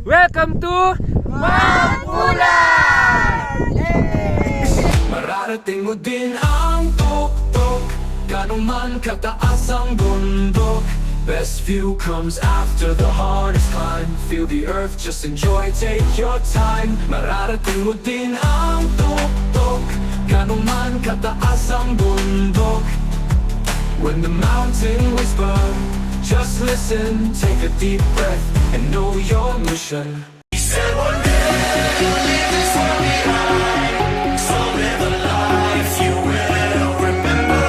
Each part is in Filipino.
Welcome to Mount Pulag! Mararating mo din ang tuktok, gano'n man kataas ang bundok. Best view comes after the hardest climb. Feel the earth, just enjoy, take your time. Mararating mo din ang tuktok, gano'n man kataas ang bundok. When the mountain whisper, just listen, take a deep breath, and know your mission. He said one day you'll leave this world behind, so live a life you will remember.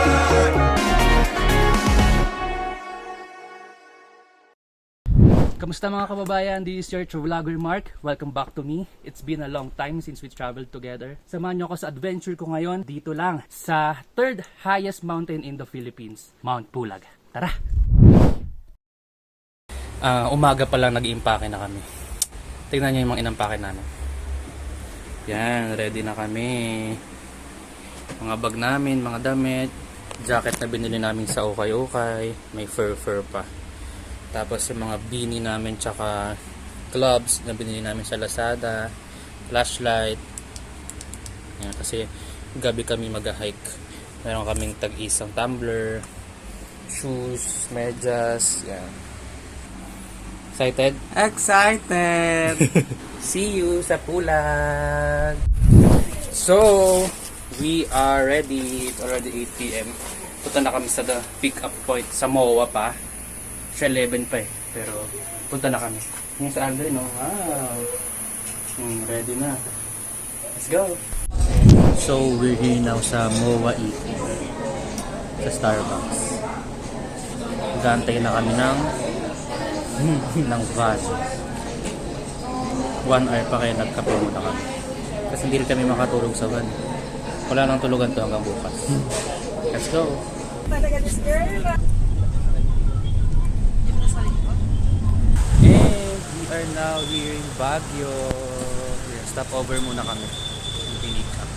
Kamusta mga kababayan? This is your vlogger Mark. Welcome back to me. It's been a long time since we traveled together. Samahan niyo ako sa adventure ko ngayon dito lang sa third highest mountain in the Philippines, Mount Pulag. Tara! Umaga pa lang nag-iimpake na kami. Tingnan niyo yung mga inampake namin. Yan, ready na kami. Mga bag namin, mga damit, jacket na binili namin sa ukay-ukay, may fur pa. Tapos yung mga beanie namin tsaka gloves na binili namin sa Lazada, flashlight. Yan, kasi gabi kami mag-hike. Meron kaming tag-isang tumbler, shoes, medyas, yan. Excited? Excited! See you sa Pulag! So, we are ready. It's already 8 p.m. Punta na kami sa the pick-up point sa MOA pa. Siya 11 pa eh. Pero, punta na kami. Yung sa Aldrin, no? Wow! Ready na. Let's go! So, we're here now sa MOA Eating. Sa Starbucks. Gantay na kami ng van. 1 hour pa kaya nagkape muna kami. Kasi hindi rin kami makatulog sa van. Wala nang tulugan to hanggang bukas. Let's go! And we are now here in Baguio. Stop over muna kami. Pick up.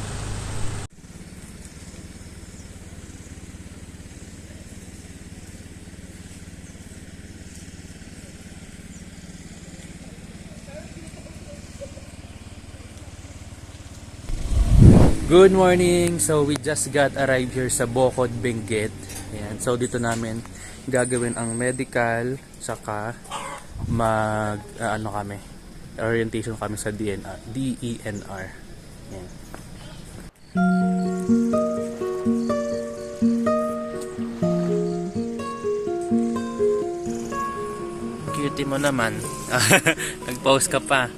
Good morning! So we just got arrived here sa Bocod, Benguet. Ayan. So dito namin gagawin ang medical, saka kami, orientation kami sa DENR. Ayan. Cutie mo naman. Nag-pause ka pa.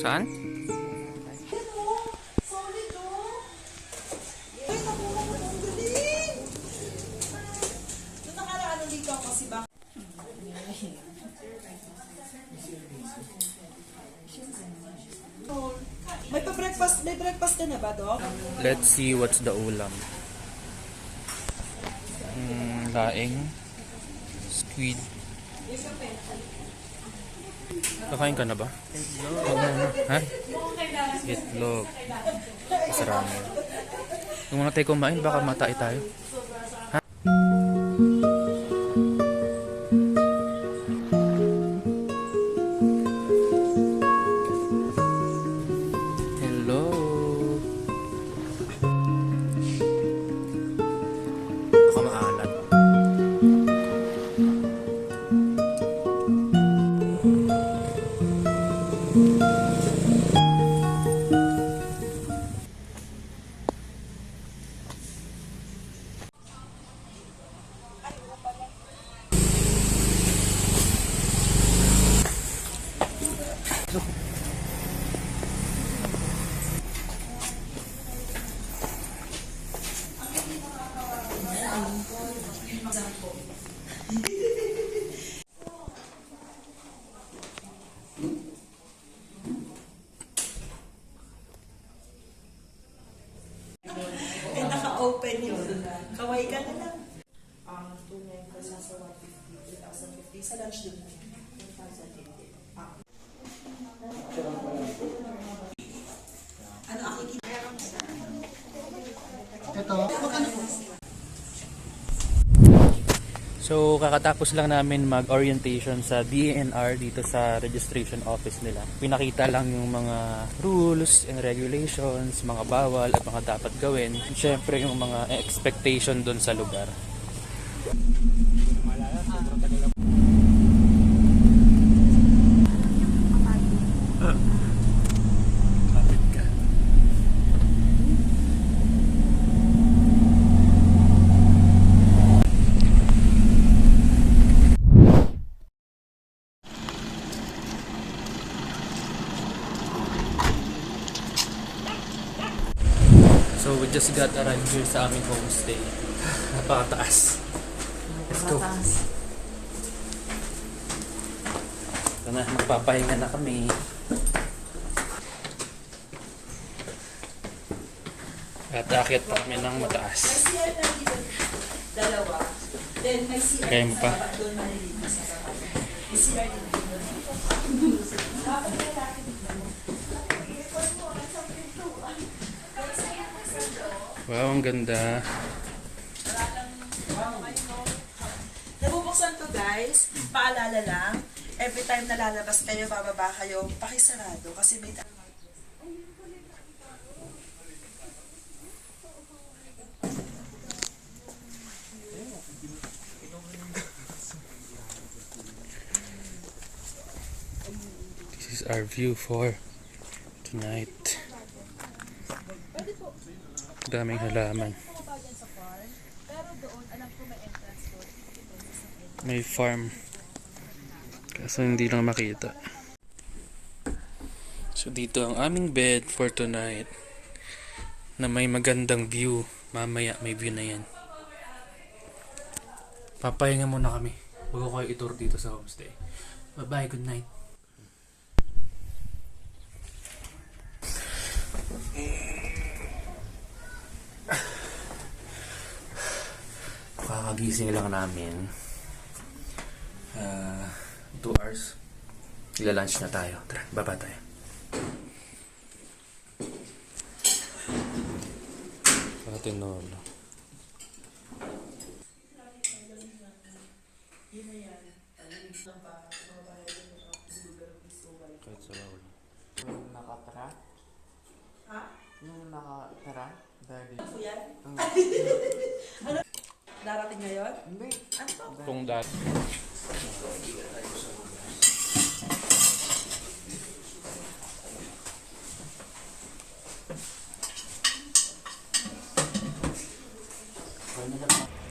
Saan? May breakfast ka na ba, Doc? Let's see what's the ulam. Laing, squid. Kakain ka na ba? Ha? Itlog. Kasarami. Yung mga tayo kumain, baka matai tayo. Ha? Hello. Baka maalat. Eh, naka-open yun. Kaway ka na lang. Tunay ko sa 150, 2,050. Sa lunch din. 1,050. Ano, akikita? So So, kakatapos lang namin mag-orientation sa DENR dito sa registration office nila. Pinakita lang yung mga rules and regulations, mga bawal at mga dapat gawin. Siyempre, yung mga expectation doon sa lugar. Kapit ka. So we just got arrived here sa aming homestay. Napakataas. Let's go. Ito na, magpapahinga na kami. At aakyat pa kami ng mataas. May CR na dito, dalawa. Then may CR Kaya mo sa pa? baba, doon maliligo sa baba. May CR din dito. Wow, ang ganda. Nabubuksan to guys, paalala lang, every time na lalabas kayo, bababa kayo, pakisarado kasi may This is our view for tonight. Daming halaman. May farm. Kaso hindi lang makita. So dito ang aming bed for tonight. Na may magandang view. Mamaya may view na yan. Papahinga muna kami. Bago kayo itour dito sa homestay. Bye bye, good night. Kakagising lang namin. 2 hours. Ila-lunch na tayo. Tara, baba tayo. Tinola. Kahit sa bawal. Nung nakatara? Ha? Nung nakatara? Dahil... Ano yan? Darating ngayon? Hindi. Ano to? Kung dati.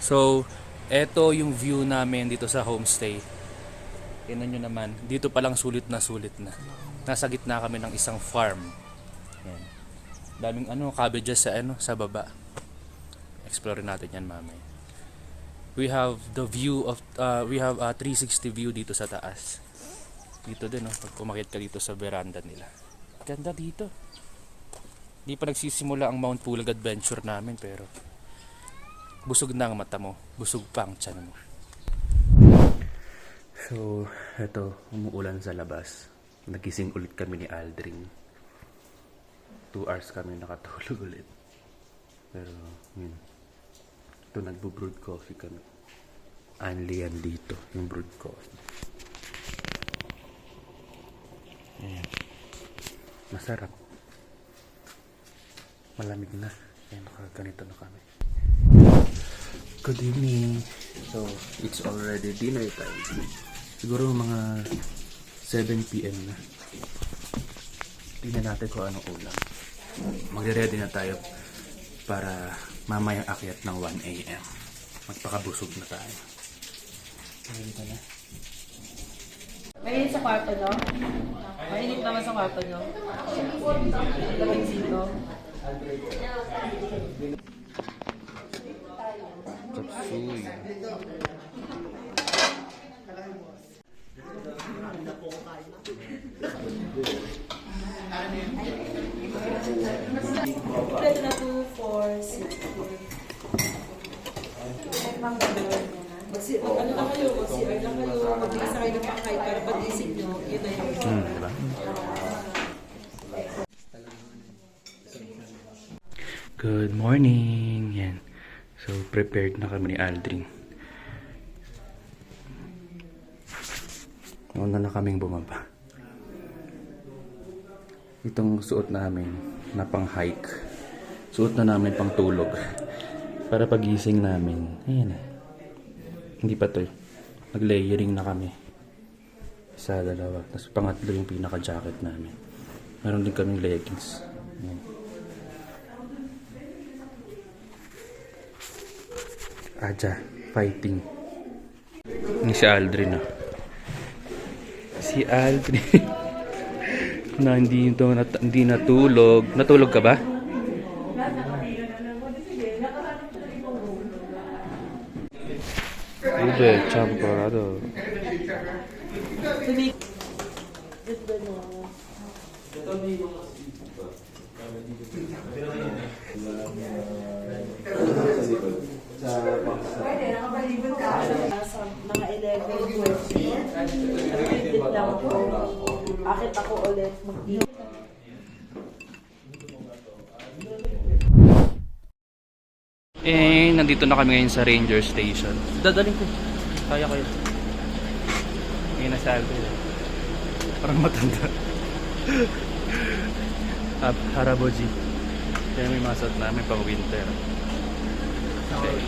So, eto yung view namin dito sa homestay. Tingnan nyo naman, dito palang sulit na sulit na. Nasa gitna kami ng isang farm. Yan. Daming cabbages sa baba. Explore natin yan mamaya. We have the view of we have a 360 view dito sa taas. Dito din pag umakyat ka dito sa veranda nila. Ganda dito. Di pa nagsisimula ang Mount Pulag adventure namin pero busog na ang mata mo, busog pa ang tiyan mo. So, eto, umuulan sa labas. Nagising ulit kami ni Aldrin. 2 hours kami nakatulog ulit. Pero, yun. Ito, nagbo-brewed coffee kami. Only yan dito, yung brewed coffee. Ayan. Masarap. Malamig na. Ayan, nakaganito na kami. Good evening. So, it's already dinner time. Siguro mga 7 p.m. na. Tingnan natin kung anong ulam. Magre-ready na tayo para mamayang akyat ng 1 a.m. Magpakabusog na tayo. Dito na. Mainit sa kwarto nyo? Mainit naman sa kwarto nyo? Lamig dito. Kapsuy. Pwede na 2, 4, 6. Ano na kayo? Mag-CR na kayo. Mag-isa kayo ng pangkay para pag-isip nyo. Yun na yun. Diba? Good morning. Yan. So, prepared na kami ni Aldrin. Una na kaming bumaba. Itong suot namin na pang hike. Suot na namin pang tulog. Para pagising namin. Ayan eh. Hindi pa to eh. Nag-layering na kami. Isa, dalawa. Tapos pangatlo yung pinaka-jacket namin. Meron din kaming leggings. Ayan. Aja, fighting. Ini si Aldrin ah. Si Aldrin. Na hindi natulog. Natulog ka ba? Ube, champorado. Sa mga 11, 12, repeated lang po. Akit ako ulit mag-eat. Nandito na kami ngayon sa Ranger Station. Dadaling ko. Kaya ko yun. Ngayon na sa Alvin. Parang matanda. Haraboji. Kaya may masot namin pang winter. Okay.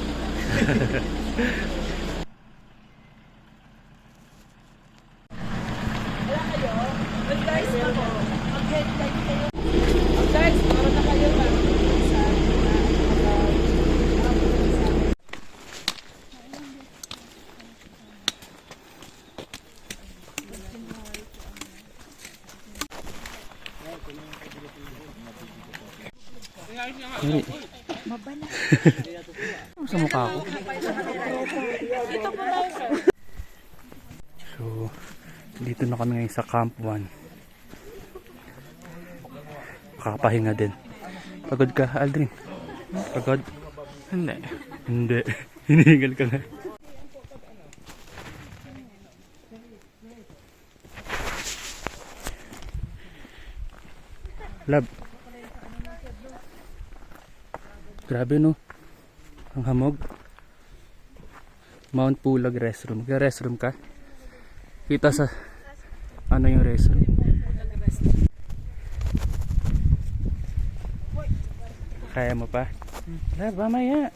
Sa mukha ko. So, dito na kami ngayon sa Camp 1. Kakapahinga din. Pagod ka, Aldrin? Pagod? Hindi. Hindi. Hinihingal ka nga. Lab. Grabe no. Ang hamog. Mount Pulag restroom. Restroom ka? Kita sa ano yung restroom? Kaya mo pa? Lab, mamaya.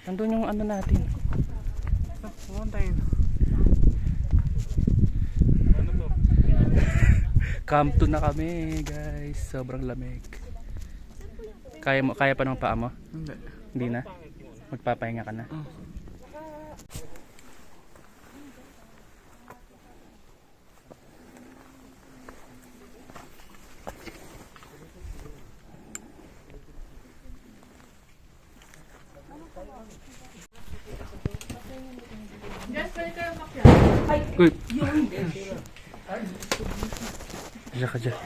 Nandun yung ano natin. Pumuntayin. Camp 2 na kami, guys. Sobrang lamig. Kaya pa ng paa mo? Hindi. Hindi na? Magpapahinga ka na? Uy! Diyan ka dyan.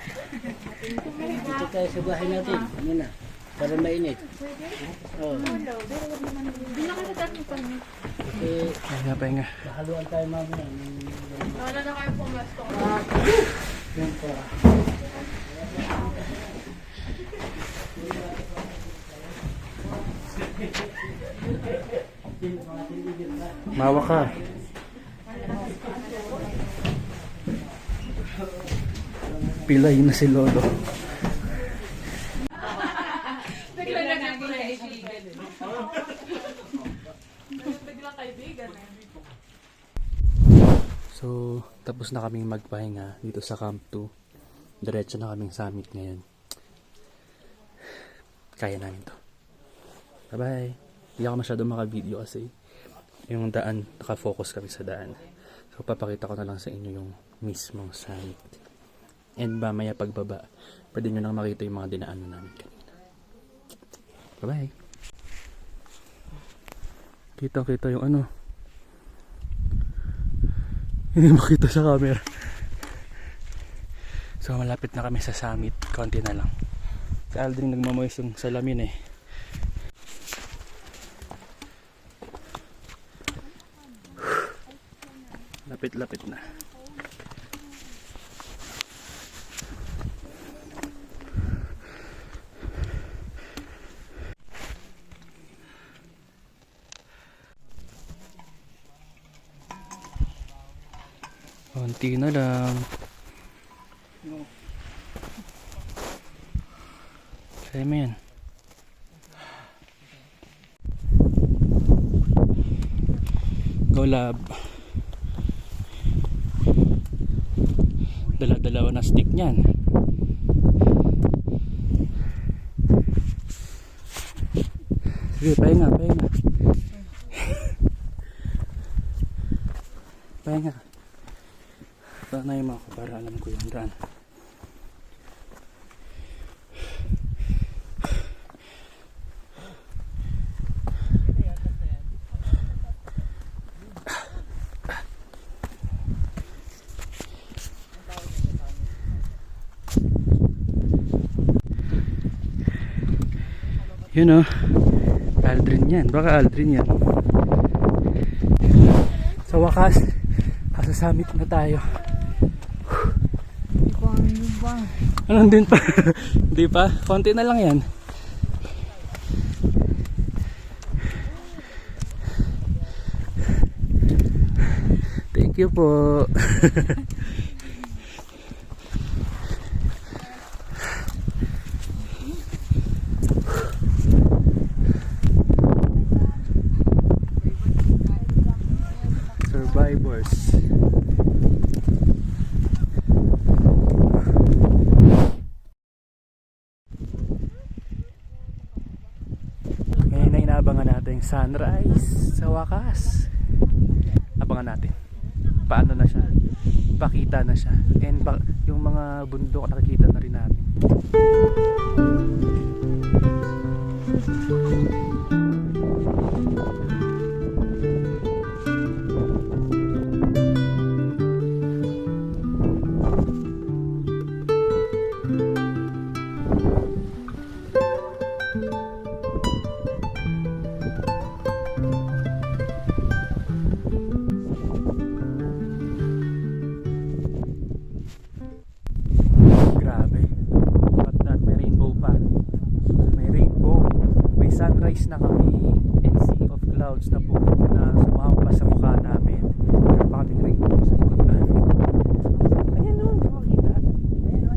Dito tayo sa bahay natin. Muna. Para mainit. Oo. Pahinga, pahinga. Haluan tayo mamaya. Wala na kayo pumasok. Yan pa. Mawa ka. Pilay na si Lolo. Bigla na naging kaibigan. Bigla kaibigan eh. So, tapos na kaming magpahinga dito sa Camp 2. Diretso na kaming summit ngayon. Kaya namin to. Bye-bye. Hindi ako masyado maka-video kasi yung daan, nakafocus kami sa daan. So, papakita ko na lang sa inyo yung mismong summit. And mamaya pagbaba, pwede nyo nang makita yung mga dinaanan namin kanina. Bye-bye. Kita-kita yung ano. Hindi makita sa camera. So, malapit na kami sa summit. Konti na lang. Si Aldrin nagmamoys yung salamin eh. Lapit-lapit na. Oh, Kunti na lang. Kaya mo yan. Go lab. Dala-dalawa na stick niyan. Sige, pahinga, pahinga. Pahinga. Sanay mo ako para alam ko yung daan. Yun o, Aldrin yan, baka Aldrin yan. Sa wakas, summit na tayo. Anong din pa? Hindi pa? Konti na lang yan. Thank you po. Survivors. Ngayon na inaabangan natin yung sunrise sa wakas. Abangan natin paano na siya, pakita na siya, and yung mga bundok nakikita na rin natin. Sunrise na kami and sea of clouds na po na sumampa sa mukha namin. Meron pa kaming rainbow sa likod namin. Ayan o, hindi mo makita. Ayan o.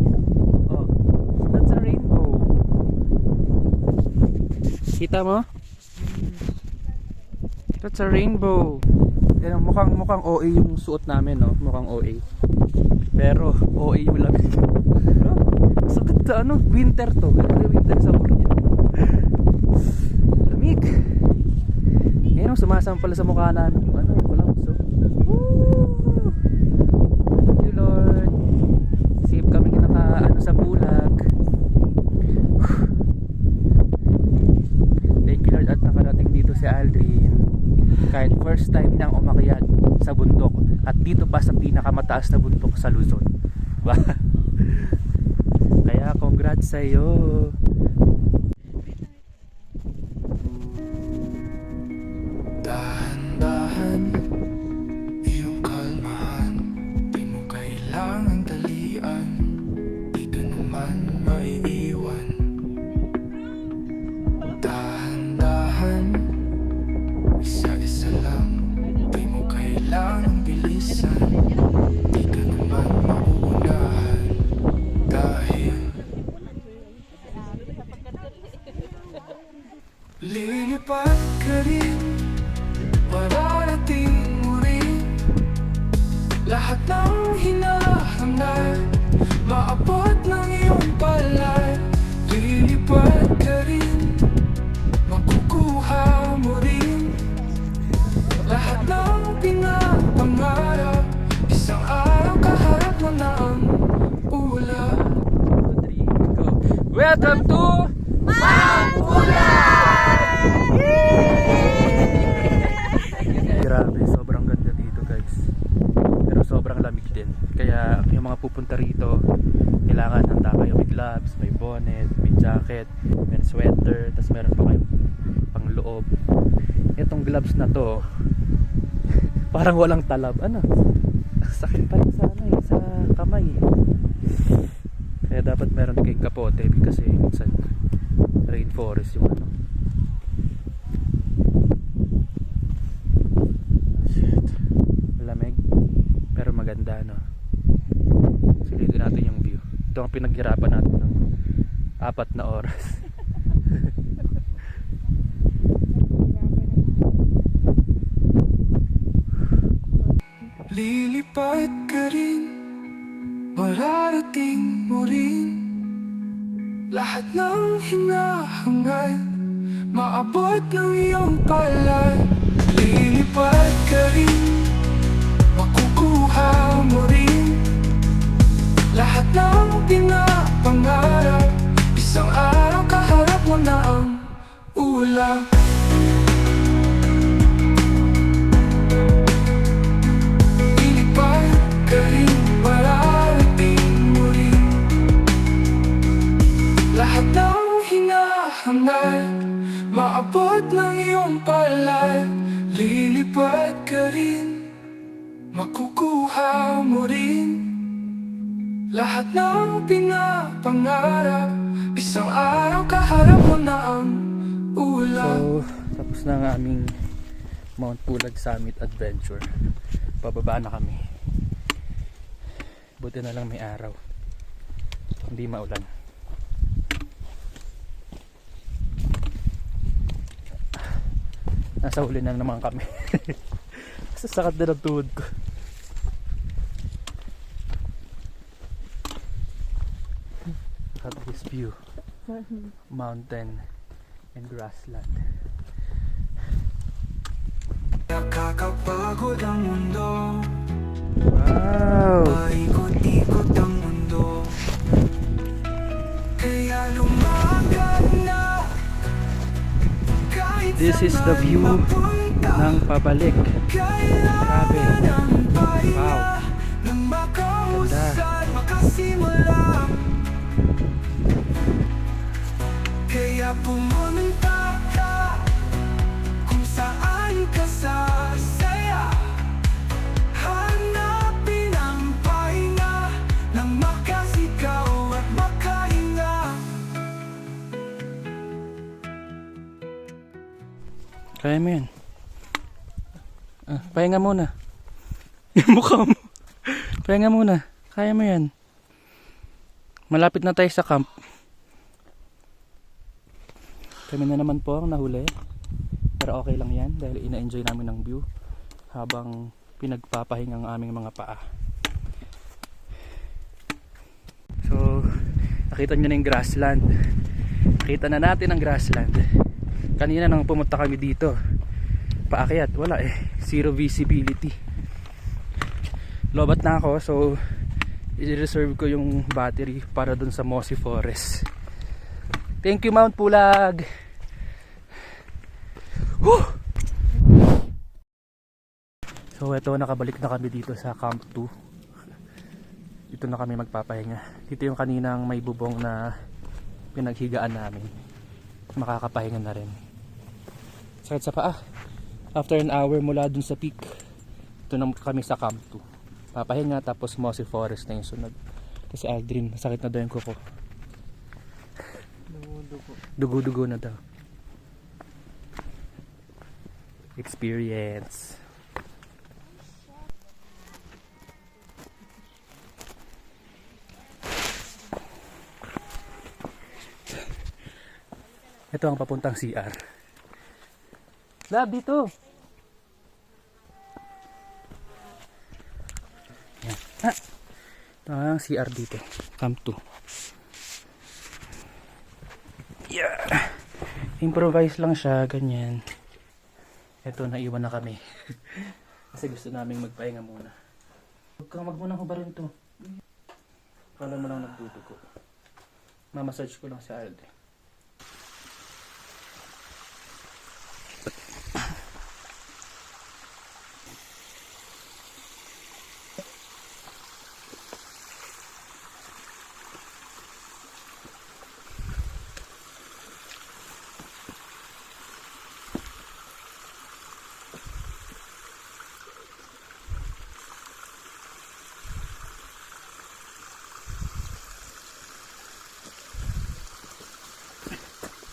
Oh, that's a rainbow. Kita mo? That's a rainbow. Yan, mukhang OA yung suot namin, no? Mukhang OA. Pero OA yung lamig. No? Sakit sa ano? Winter to. Winter sa Korea. Lamig. Ngayon sumasampal sa mukha namin yung ano, clouds. So, thank you Lord. Safe kami naka sa bulag. Thank you Lord at nakarating dito si Aldrin. Kahit first time niyang umakyat sa bundok at dito pa sa pinakamataas na bundok sa Luzon. Kaya congrats sa iyo. Dahan-dahan, iyong kalmahan, di mo kailangang talian, di ka naman maiiwan. Dahan-dahan, isa-isa lang, di mo kailangang bilisan, di ka naman mauunahan, dahil lilipat ka rin. Mararating mo rin lahat ng hinahanap, maabot ng iyong palad. Lilipat ka rin, makukuha mo rin lahat ng pinapangarap. Isang araw kaharap mo na ang ulap. Welcome to Grabe, sobrang ganda dito guys. Pero sobrang lamig din. Kaya yung mga pupunta rito, kailangan handa kayo. May gloves, may bonnet, may jacket, may sweater, tapos meron pa kayo pang loob. Itong gloves na to, parang walang talab. Ano? Sakit pa rin sa ano eh, sa kamay. Kaya dapat meron kayong kapote kasi minsan rainforest yung ano. Lamig pero maganda no. ito ang pinaghirapan natin ng 4 na oras. Lilipad ka rin, mararating mo rin lahat ng hinahangal, maabot ng iyong palad. Lilipad ka rin, makukuha mo rin lahat ng pinapangarap. Isang araw kaharap mo na ang ulap. Lilipad ka rin, mararating mo rin lahat ng hinahangal, maabot ng iyong palad. Lilipad ka rin, makukuha mo rin lahat ng pinapangarap. Isang araw kaharap mo na ang ulap. So, tapos na ang aming Mount Pulag Summit Adventure. Pababa na kami. Buti na lang may araw. Hindi maulan. Nasa huli na naman kami. Sasakit na ng tuhod ko. Look at this view. Mountain and grassland. Nakakapagod ang mundo, Wow! paikot-ikot ang mundo, kaya lumakad na. Kahit This is the view ng pabalik. Grabe. Wow. Nang makausad, Ganda. makasimula, kaya pumunta ka kung saan ka sasaya. Hanapin ang pahinga nang makasigaw at makahinga. Kaya mo yan. Pahinga muna. Yung mukha mo. Pahinga muna. Kaya mo yan. Malapit na tayo sa camp. Kami na naman po ang nahuli. Pero okay lang yan dahil ina-enjoy namin ang view habang pinagpapahinga ang aming mga paa. So, nakita nyo na yung grassland. Nakita na natin ang grassland. Kanina nang pumunta kami dito, paakyat, wala eh. Zero visibility. Lobat na ako, so i-reserve ko yung battery para dun sa Mossy Forest. Thank you Mount Pulag. Woo! So eto, nakabalik na kami dito sa Camp 2. Dito na kami magpapahinga. Dito yung kaninang may bubong na pinaghigaan namin. Makakapahinga na rin. Sakit sa paa. After an hour mula dun sa peak, ito na kami sa Camp 2. Papahinga, tapos Mossy Forest na yung sunod. Kasi Aldrin, masakit na daw yung kuko. Dugo-dugo na daw. Experience. Ito ang papuntang CR. Lab, dito. Yan. Ito ang CR dito. Camp 2. Yeah. Improvise lang siya, ganyan. Ito, naiwan na kami. Kasi gusto naming magpahinga muna. Huwag kang magmunang hubarin to. Kala mo lang nagtutuko. Mamassage ko lang si Alde.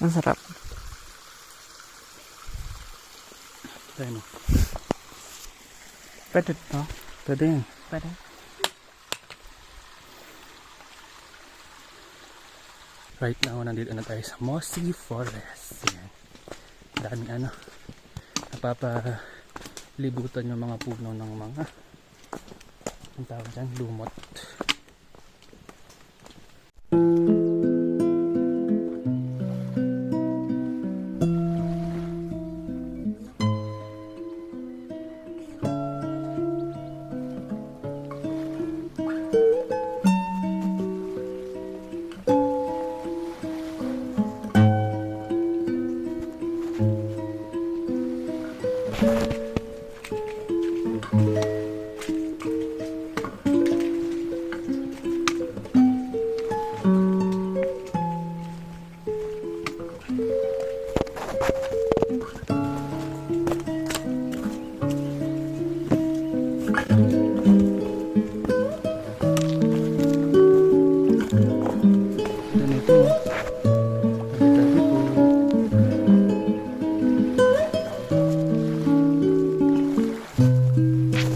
Ang sarap. Tayo mo. Pwede to. Pwede yan. Pwede. Right now, nandito na tayo sa Mossy Forest. Ayan. Daming napapalibutan yung mga puno ng mga ang tawag dyan, lumot. Ganito. Tabi-tabi po.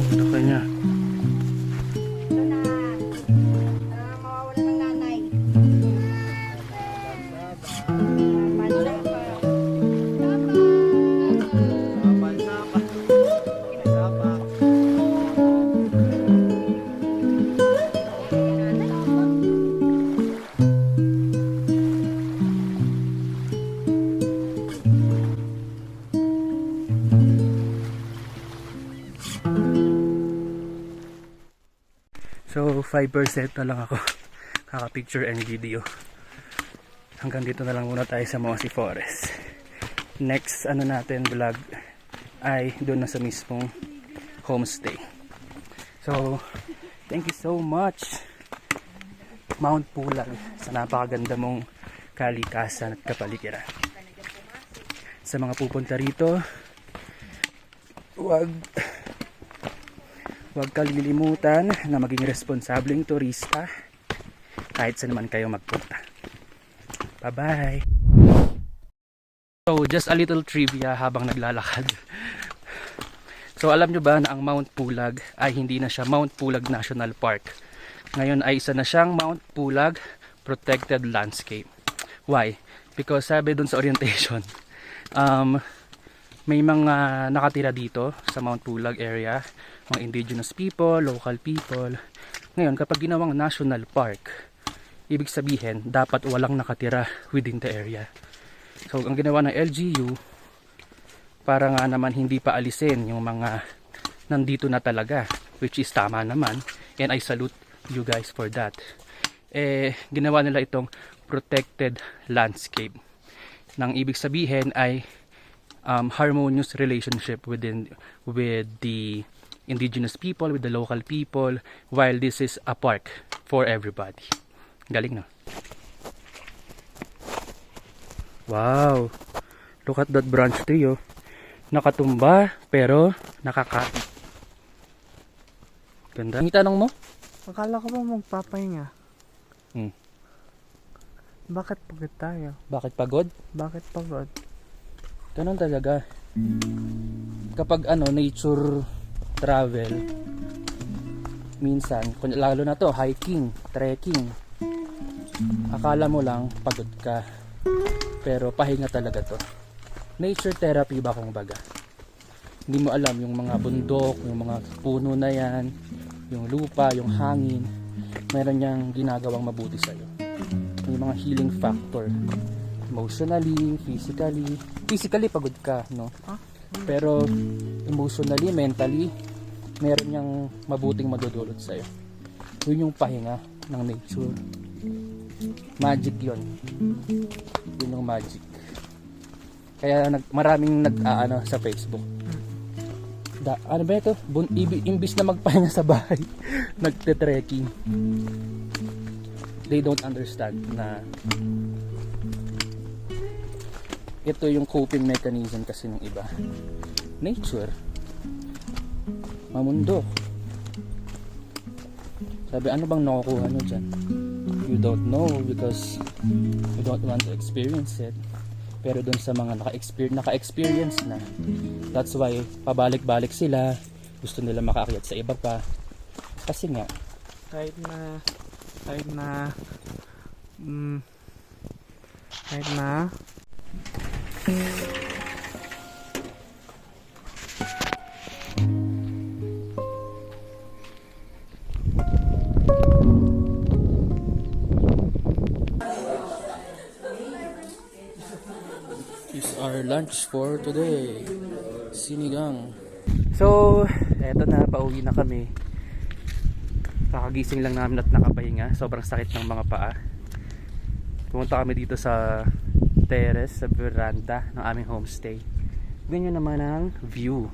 Ano kanya? Ito na. Mawawala ng nanay. So 5% na lang ako kaka-picture and video. Hanggang dito na lang muna tayo sa Mossy Forest. Next natin vlog ay doon na sa mismong homestay. So thank you so much Mount Pulag sa napakaganda mong kalikasan at kapaligiran. Sa mga pupunta rito, huwag kalilimutan na maging responsableng turista kahit saan naman kayo magpunta. Bye-bye! So, just a little trivia habang naglalakad. So, alam nyo ba na ang Mount Pulag ay hindi na siya Mount Pulag National Park. Ngayon ay isa na siyang Mount Pulag Protected Landscape. Why? Because sabi dun sa orientation, may mga nakatira dito sa Mount Pulag area, mga indigenous people, local people. Ngayon, kapag ginawang national park, ibig sabihin, dapat walang nakatira within the area. So, ang ginawa ng LGU, para nga naman hindi pa alisin yung mga nandito na talaga, which is tama naman, and I salute you guys for that. Ginawa nila itong protected landscape. Nang ibig sabihin ay harmonious relationship with the indigenous people, with the local people, while this is a park for everybody. Galing, no? Wow! Look at that branch tree, oh. Nakatumba, pero nakakati. Ganda. Ang tanong mo? Akala ko ba magpapahinga? Hmm. Bakit pagod tayo? Bakit pagod? Bakit pagod? Ganun talaga. Kapag nature travel, minsan, lalo na to, hiking, trekking, akala mo lang pagod ka, pero pahinga talaga to. Nature therapy ba kung baga? Hindi mo alam yung mga bundok, yung mga puno na yan, yung lupa, yung hangin, meron niyang ginagawang mabuti sa'yo. Yung mga healing factor, emotionally, physically pagod ka, no? Pero emotionally, mentally, meron niyang mabuting madudulot sa'yo. Yun yung pahinga ng nature. Magic yun. Yun yung magic. Kaya maraming nag-aano sa Facebook. Ano ba ito? Imbis na magpahinga sa bahay, nagte-trekking. They don't understand na ito yung coping mechanism kasi ng iba. Nature. Mamundok. Sabi, ano bang nakukuha nyo dyan? You don't know because you don't want to experience it. Pero dun sa mga naka-experience na, that's why pabalik-balik sila, gusto nila makaakyat sa iba pa. Kasi nga Kahit na Right na. Is our lunch for today. Sinigang. So, eto na, pauwi na kami. Kakagising lang namin at nakapahinga. Sobrang sakit ng mga paa. Pumunta kami dito sa terrace, sa veranda ng aming homestay. Ganyan naman ang view.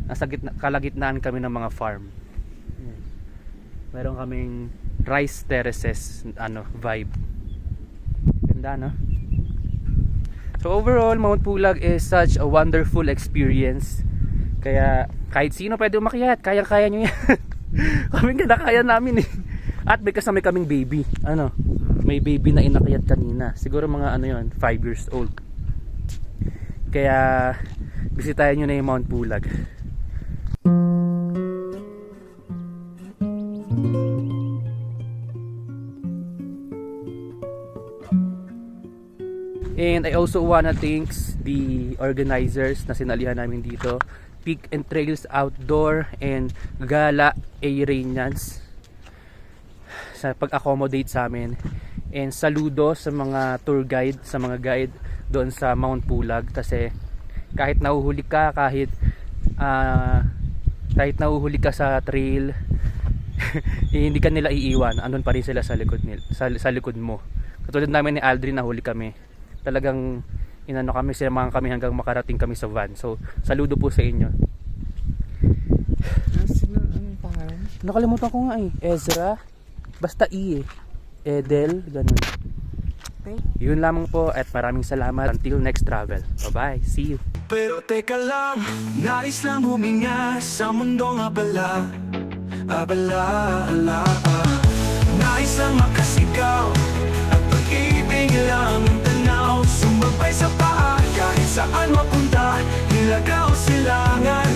Nasa kalagitnaan kami ng mga farm. Meron kaming rice terraces vibe. Ganda, no? So overall, Mount Pulag is such a wonderful experience. Kaya kahit sino pwede umakyat, kayang-kaya nyo yan. Kaming kinakaya namin eh. At may kasama kaming baby. May baby na inakyat kanina. Siguro mga 5 years old. Kaya bisitahin nyo na yung Mount Pulag. And I also wanna thanks the organizers na sinalihan namin dito, Peak and Trails Outdoor and Gala Airanians, sa pag-accommodate sa amin. And saludo sa mga tour guide, sa mga guide doon sa Mount Pulag, kasi kahit nahuhuli ka, kahit nahuhuli ka sa trail, hindi ka nila iiwan, andun pa rin sila sa likod sa likod mo. Katulad namin ni Aldrin, nahuli kami. Talagang kami, sinamahan kami hanggang makarating kami sa van. So, saludo po sa inyo. Anong pangalan? Nakalimutan ko nga eh. Ezra. Basta E eh. Edel. Ganun. Yun lamang po at maraming salamat. Until next travel. Bye-bye. See you. Pero teka lang, nais lang huminga sa mundong abala. Abala, nais lang makasigaw at pag-ibig lang ang tanaw. Sumabay sa paa kahit saan mapunta, nilagaw silangan,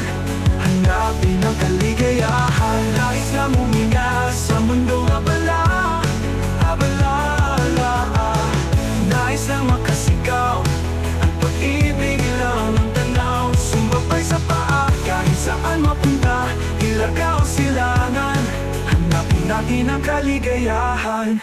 hanapin ang kaligayahan. Nais lang huminga sa mundong abala. Nais lang makasigaw at pag-ibig lang ang tanaw. Sumabay sa paa kahit saan mapunta, ilagaw silangan, hanapin natin ang kaligayahan.